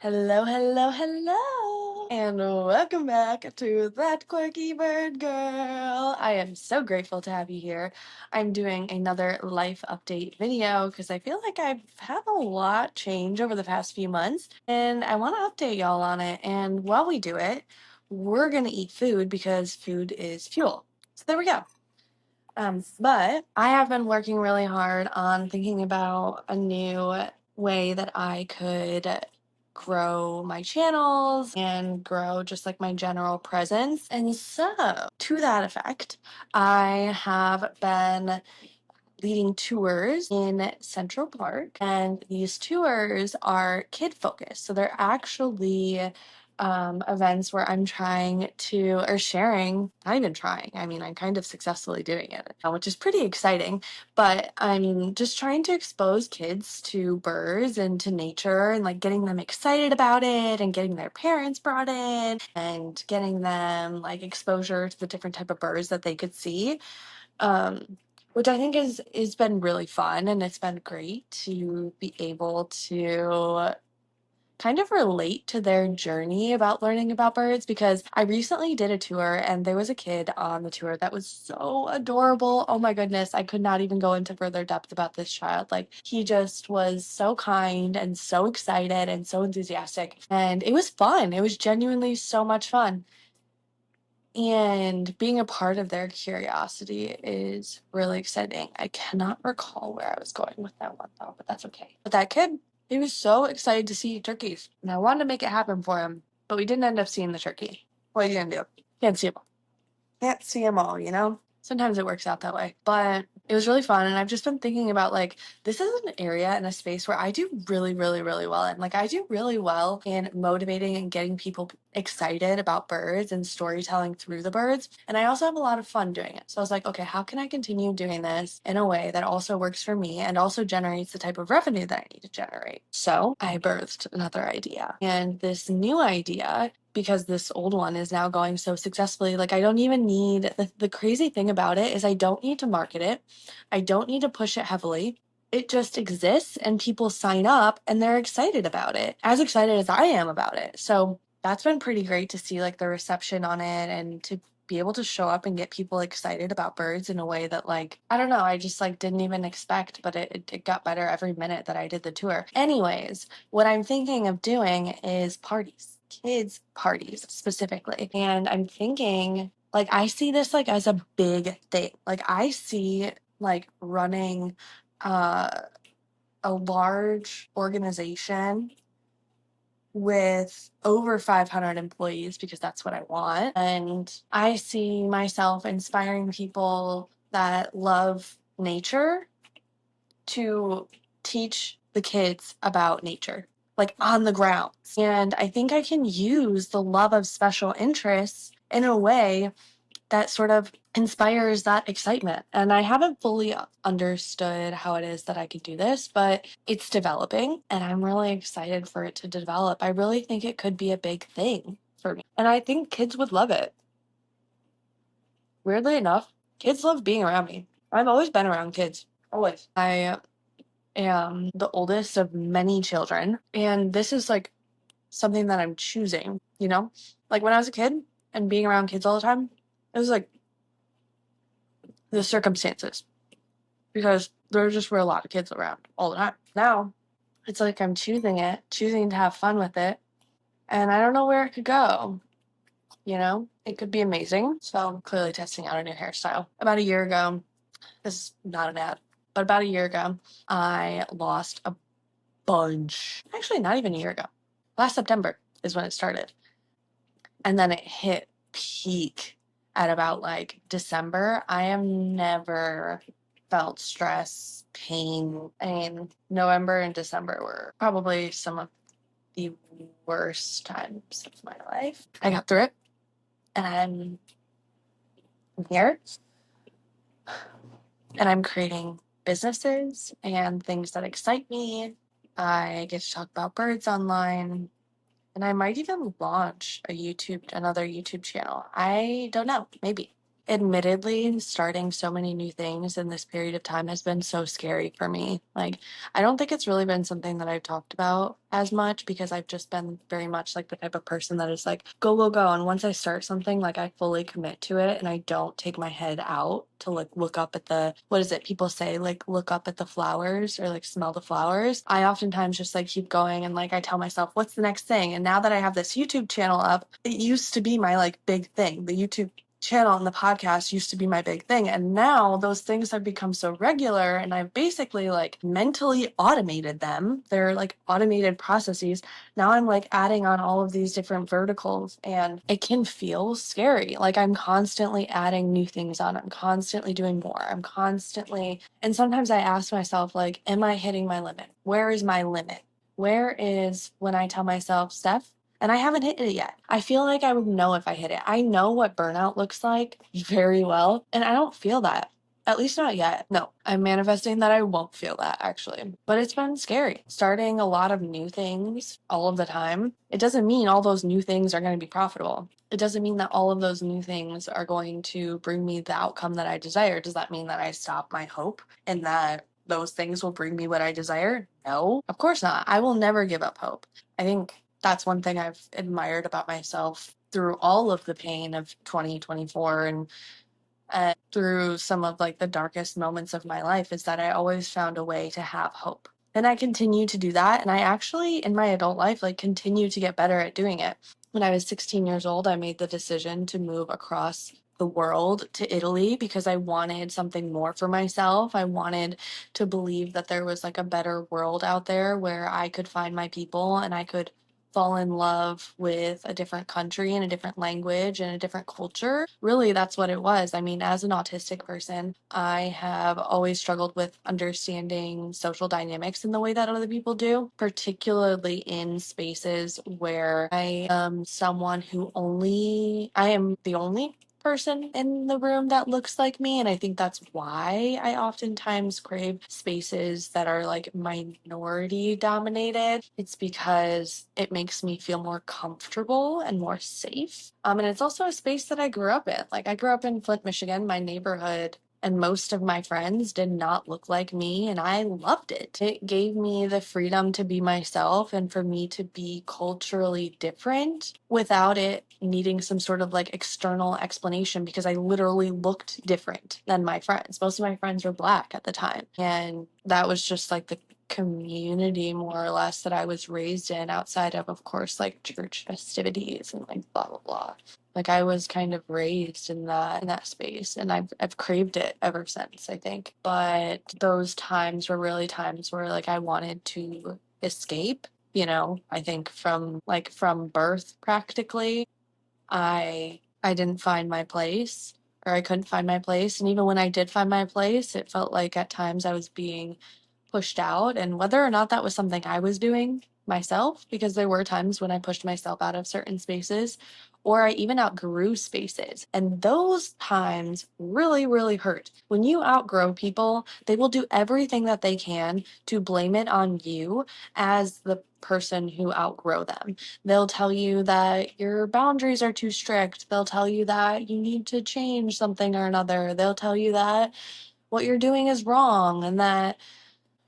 Hello, hello, hello, and welcome back to That Quirky Bird Girl. I am so grateful to have you here. I'm doing another life update video because I feel like I've had a lot change over the past few months, and I want to update y'all on it. And while we do it, we're gonna eat food because food is fuel. So there we go. But I have been working really hard on thinking about a new way that I could grow my channels and grow just like my general presence. And so, to that effect, I have been leading tours in Central Park, and these tours are kid focused. So they're actually events where I'm trying to, or sharing, not even trying, I mean, I'm kind of successfully doing it, which is pretty exciting. But I'm just trying to expose kids to birds and to nature and like getting them excited about it and getting their parents brought in and getting them like exposure to the different type of birds that they could see. Um, which I think is been really fun, and it's been great to be able to kind of relate to their journey about learning about birds, because I recently did a tour and there was a kid on the tour that was so adorable. Oh my goodness, I could not even go into further depth about this child. Like, he just was so kind and so excited and so enthusiastic, and it was fun. It was genuinely so much fun. And being a part of their curiosity is really exciting. I cannot recall where I was going with that one though, but that's okay. But that kid, he was so excited to see turkeys, and I wanted to make it happen for him, but we didn't end up seeing the turkey. What are you gonna do? Can't see them all. Can't see them all, you know? Sometimes it works out that way. But it was really fun, and I've just been thinking about like, this is an area and a space where I do really, really, really well in. Like, I do really well in motivating and getting people excited about birds and storytelling through the birds. And I also have a lot of fun doing it. So I was like, okay, how can I continue doing this in a way that also works for me and also generates the type of revenue that I need to generate? So I birthed another idea. And this new idea, because this old one is now going so successfully, like, I don't even need the crazy thing about it is I don't need to market it. I don't need to push it heavily. It just exists and people sign up and they're excited about it, as excited as I am about it. So that's been pretty great to see like the reception on it, and to be able to show up and get people excited about birds in a way that, like, I don't know, I just like didn't even expect, but it got better every minute that I did the tour. Anyways, what I'm thinking of doing is parties, kids parties specifically. And I'm thinking, like, I see this like as a big thing. Like, I see like running uh a large organization with over 500 employees, because that's what I want. And I see myself inspiring people that love nature to teach the kids about nature, like on the grounds. And I think I can use the love of special interests in a way that sort of inspires that excitement. And I haven't fully understood how it is that I could do this, but it's developing and I'm really excited for it to develop. I really think it could be a big thing for me. And I think kids would love it. Weirdly enough, kids love being around me. I've always been around kids. Always. I am the oldest of many children, and this is like something that I'm choosing, you know? Like, when I was a kid and being around kids all the time, it was like the circumstances, because there just were a lot of kids around all the time. Now, it's like I'm choosing it, choosing to have fun with it, and I don't know where it could go. You know, it could be amazing. So I'm clearly testing out a new hairstyle. About a year ago, this is not an ad, but about a year ago, I lost a bunch. Actually, not even a year ago. Last September is when it started. And then it hit peak at about like December. I have never felt stress, pain. I mean, November and December were probably some of the worst times of my life. I got through it, and I'm here, and I'm creating businesses and things that excite me. I get to talk about birds online, and I might even launch another YouTube channel. I don't know, maybe. Admittedly, starting so many new things in this period of time has been so scary for me. Like, I don't think it's really been something that I've talked about as much because I've just been very much like the type of person that is like, go, go, go. And once I start something, like I fully commit to it and I don't take my head out to like look up at the, what is it? People say like, look up at the flowers or like smell the flowers. I oftentimes just like keep going and like I tell myself, what's the next thing? And now that I have this YouTube channel up, it used to be my like big thing. The YouTube channel and the podcast used to be my big thing, and now those things have become so regular and I've basically like mentally automated them. They're like automated processes. Now I'm like adding on all of these different verticals and it can feel scary. Like I'm constantly adding new things on, I'm constantly doing more, I'm constantly, and sometimes I ask myself like, am I hitting my limit? Where is my limit? Where is when I tell myself, Steph, and I haven't hit it yet. I feel like I would know if I hit it. I know what burnout looks like very well, and I don't feel that. At least not yet. No, I'm manifesting that I won't feel that actually. But it's been scary. Starting a lot of new things all of the time. It doesn't mean all those new things are going to be profitable. It doesn't mean that all of those new things are going to bring me the outcome that I desire. Does that mean that I stop my hope and that those things will bring me what I desire? No, of course not. I will never give up hope. I think that's one thing I've admired about myself through all of the pain of 2024 and through some of like the darkest moments of my life is that I always found a way to have hope. And I continue to do that. And I actually, in my adult life, like continue to get better at doing it. When I was 16 years old, I made the decision to move across the world to Italy because I wanted something more for myself. I wanted to believe that there was like a better world out there where I could find my people and I could fall in love with a different country and a different language and a different culture. Really, that's what it was. I mean, as an autistic person, I have always struggled with understanding social dynamics in the way that other people do, particularly in spaces where I am someone who I am the only person in the room that looks like me. And I think that's why I oftentimes crave spaces that are like minority dominated. It's because it makes me feel more comfortable and more safe. And it's also a space that I grew up in. Like I grew up in Flint, Michigan. My neighborhood and most of my friends did not look like me, and I loved it. It gave me the freedom to be myself and for me to be culturally different without it needing some sort of like external explanation because I literally looked different than my friends. Most of my friends were Black at the time, and that was just like the community more or less that I was raised in outside of course, like church festivities and like blah blah blah. Like I was kind of raised in that space and I've craved it ever since, I think. But those times were really times where like I wanted to escape, I think from birth practically. I didn't find my place or I couldn't find my place. And even when I did find my place, it felt like at times I was being pushed out, and whether or not that was something I was doing myself, because there were times when I pushed myself out of certain spaces, or I even outgrew spaces. And those times really, really hurt. When you outgrow people, they will do everything that they can to blame it on you as the person who outgrow them. They'll tell you that your boundaries are too strict. They'll tell you that you need to change something or another. They'll tell you that what you're doing is wrong and that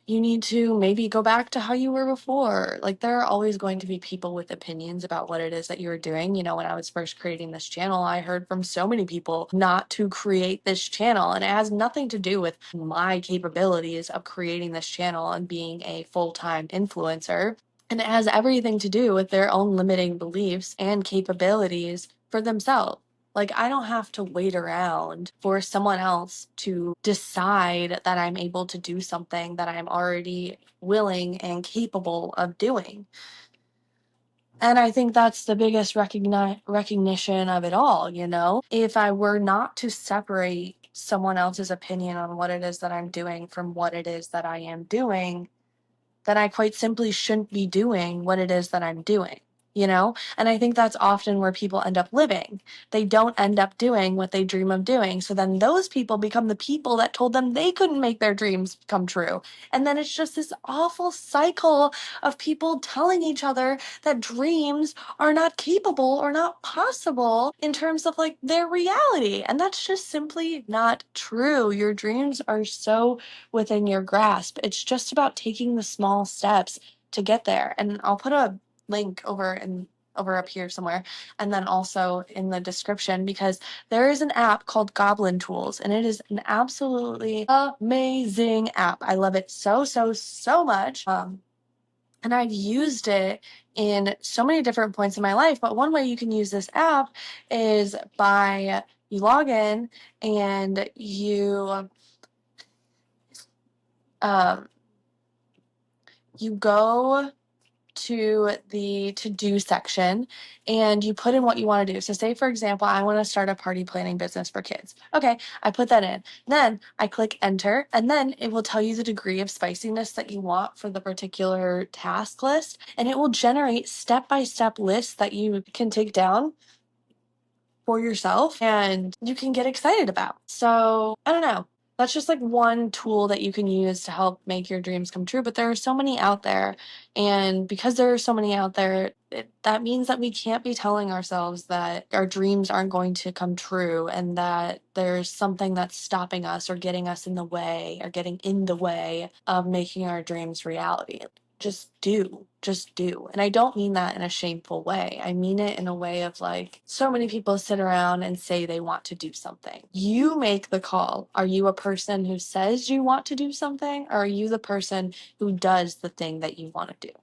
you need to maybe go back to how you were before. Like, there are always going to be people with opinions about what it is that you're doing. When I was first creating this channel, I heard from so many people not to create this channel. And it has nothing to do with my capabilities of creating this channel and being a full time influencer. And it has everything to do with their own limiting beliefs and capabilities for themselves. Like, I don't have to wait around for someone else to decide that I'm able to do something that I'm already willing and capable of doing. And I think that's the biggest recognition of it all. If I were not to separate someone else's opinion on what it is that I'm doing from what it is that I am doing, then I quite simply shouldn't be doing what it is that I'm doing. you know? And I think that's often where people end up living. They don't end up doing what they dream of doing. So then those people become the people that told them they couldn't make their dreams come true. And then it's just this awful cycle of people telling each other that dreams are not capable or not possible in terms of like their reality. And that's just simply not true. Your dreams are so within your grasp. It's just about taking the small steps to get there. And I'll put a link over up here somewhere, and then also in the description, because there is an app called Goblin Tools, and it is an absolutely amazing app. I love it so much. And I've used it in so many different points in my life. But one way you can use this app is by you log in and you go to the to-do section and you put in what you want to do. So say, for example, I want to start a party planning business for kids. Okay, I put that in. Then I click enter, and then it will tell you the degree of spiciness that you want for the particular task list, and it will generate step-by-step lists that you can take down for yourself and you can get excited about. So I don't know. That's just like one tool that you can use to help make your dreams come true. But there are so many out there. And because there are so many out there, that means that we can't be telling ourselves that our dreams aren't going to come true and that there's something that's stopping us or getting us in the way or getting in the way of making our dreams reality. Just do. And I don't mean that in a shameful way. I mean it in a way of like, so many people sit around and say they want to do something. You make the call. Are you a person who says you want to do something, or are you the person who does the thing that you want to do?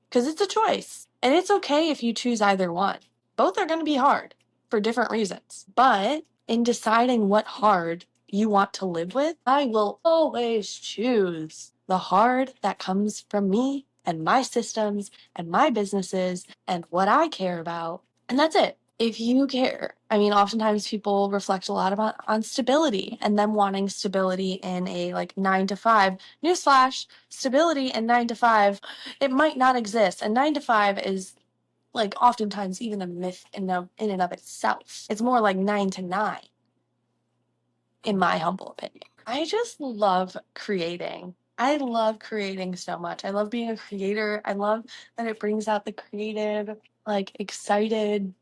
Because it's a choice. And it's okay if you choose either one. Both are going to be hard for different reasons. But in deciding what hard you want to live with, I will always choose the hard that comes from me and my systems and my businesses and what I care about. And that's it. If you care, I mean, oftentimes people reflect a lot about on stability and them wanting stability in a like 9 to 5. Newsflash, stability in 9 to 5, it might not exist. And 9 to 5 is like oftentimes even a myth in and of itself. It's more like 9 to 9, in my humble opinion. I just love creating. I love creating so much. I love being a creator. I love that it brings out the creative, like excited,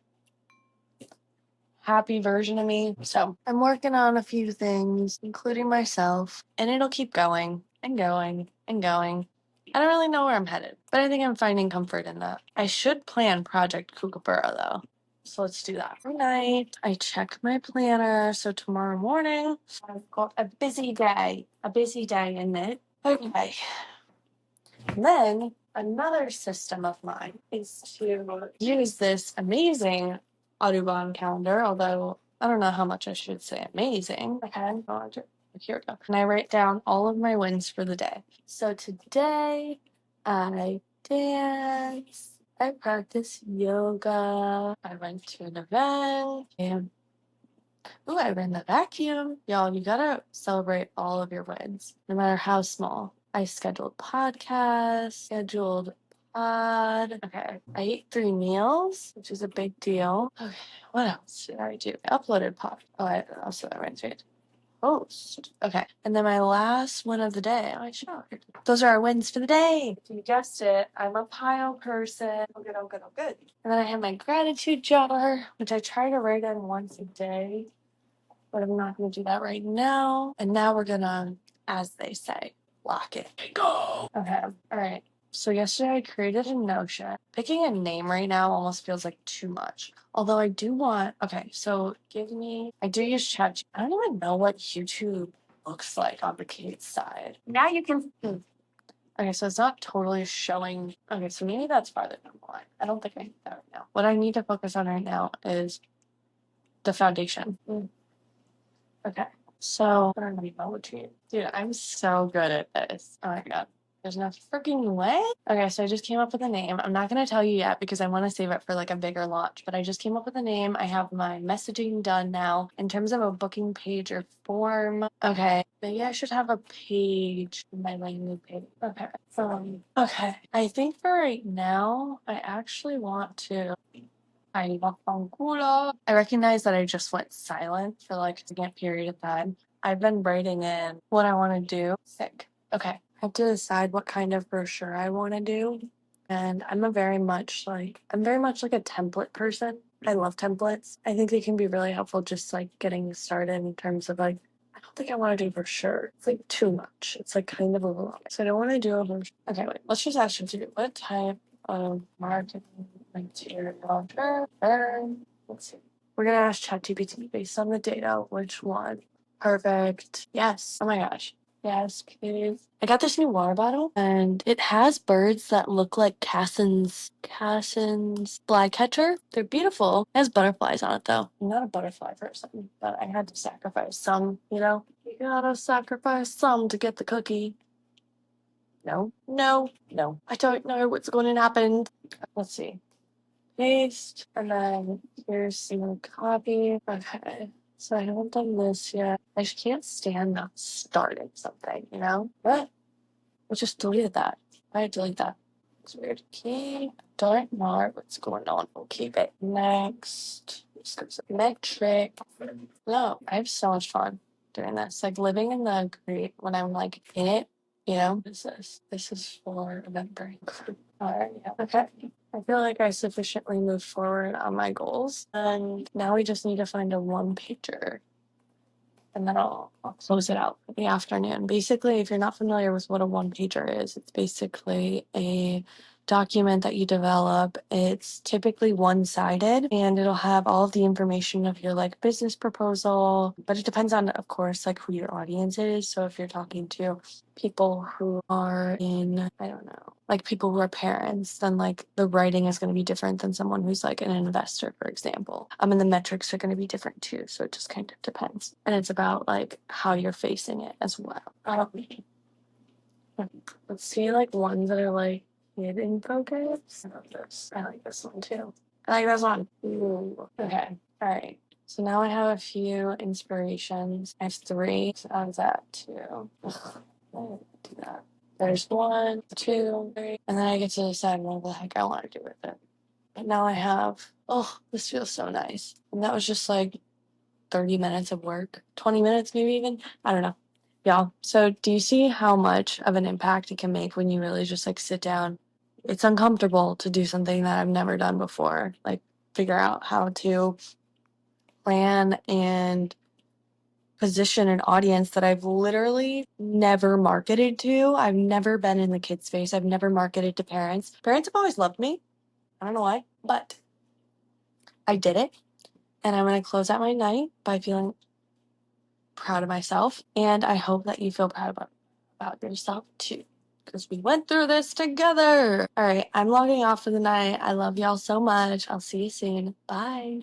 happy version of me. So I'm working on a few things, including myself, and it'll keep going and going and going. I don't really know where I'm headed, but I think I'm finding comfort in that. I should plan Project Kookaburra though. So let's do that. Every night I check my planner. So tomorrow morning I've got a busy day in it. Okay. And then another system of mine is to use this amazing Audubon calendar, although I don't know how much I should say amazing. Okay, here we go. And I write down all of my wins for the day. So today I dance. I practice yoga. I went to an event. And I ran the vacuum. Y'all, you gotta celebrate all of your wins, no matter how small. I scheduled podcasts, Okay, I ate 3 meals, which is a big deal. Okay, what else did I do? I uploaded I also I went to it. Post. Okay, and then my last win of the day, I showered. Those are our wins for the day. You guessed it. I'm a pile person. Oh, good. And then I have my gratitude jar, which I try to write in once a day, but I'm not going to do that right now. And now we're going to, as they say, lock it and go. Okay. All right. So yesterday I created a Notion. Picking a name right now almost feels like too much. Although I do want, okay, so I do use Chat. I don't even know what YouTube looks like on the kids side. Now you can. Okay, so it's not totally showing. Okay, so maybe that's farther down the line. I don't think I need that right now. What I need to focus on right now is the foundation. Okay, so what are the emojis? Dude, I'm so good at this. Oh my god. There's no freaking way. Okay, so I just came up with a name. I'm not gonna tell you yet because I want to save it for like a bigger launch, but I just came up with a name. I have my messaging done now. In terms of a booking page or form, okay, maybe I should have a page, my landing page. Okay. Okay. I think for right now, I actually want to I recognize that I just went silent for like a significant period of time. I've been writing in what I want to do. Sick. Okay. I have to decide what kind of brochure I want to do. And I'm very much like a template person. I love templates. I think they can be really helpful just like getting started in terms of like I don't think I want to do brochure. It's like too much. It's like kind of a lot. So I don't want to do a brochure. Okay, wait. Let's just ask you what type of marketing material. Sure. Let's see. We're gonna ask ChatGPT based on the data, which one? Perfect. Yes. Oh my gosh. Yes, please. I got this new water bottle and it has birds that look like Cassin's flycatcher. They're beautiful. It has butterflies on it though. I'm not a butterfly person, but I had to sacrifice some, you know? You gotta sacrifice some to get the cookie. No. I don't know what's going to happen. Let's see. Paste, and then here's some copy. Okay, so I haven't done this yet. I just can't stand not starting something, you know? But I just deleted that. I delete that. It's weird. Okay, don't know what's going on. We'll keep it. Next. Metric. No, I have so much fun doing this. Like living in the great when I'm like in it, you know? This is for Eventbrite. Alright, yeah. Okay. I feel like I sufficiently moved forward on my goals. And now we just need to find a one pager. And then I'll close it out for the afternoon. Basically, if you're not familiar with what a one pager is, it's basically a document that you develop. It's typically one-sided and it'll have all of the information of your like business proposal, but it depends on, of course, like who your audience is. So if you're talking to people who are in, I don't know, like people who are parents, then like the writing is going to be different than someone who's like an investor, for example. And the metrics are going to be different too. So it just kind of depends. And it's about like how you're facing it as well. Let's see like ones that are like kid in focus. I love this. I like this one too. I like this one. Ooh. Okay. All right. So now I have a few inspirations. I have three. So how's that too? Ugh, I didn't do that. There's 1, 2, 3, and then I get to decide what the heck I want to do with it. But now I have, oh, this feels so nice. And that was just like 30 minutes of work, 20 minutes maybe even. I don't know. Yeah. So do you see how much of an impact it can make when you really just like sit down? It's uncomfortable to do something that I've never done before, like figure out how to plan and position an audience that I've literally never marketed to. I've never been in the kids space. I've never marketed to parents. Parents have always loved me. I don't know why, but I did it. And I'm going to close out my night by feeling proud of myself. And I hope that you feel proud about yourself too, because we went through this together. All right, I'm logging off for the night. I love y'all so much. I'll see you soon. Bye.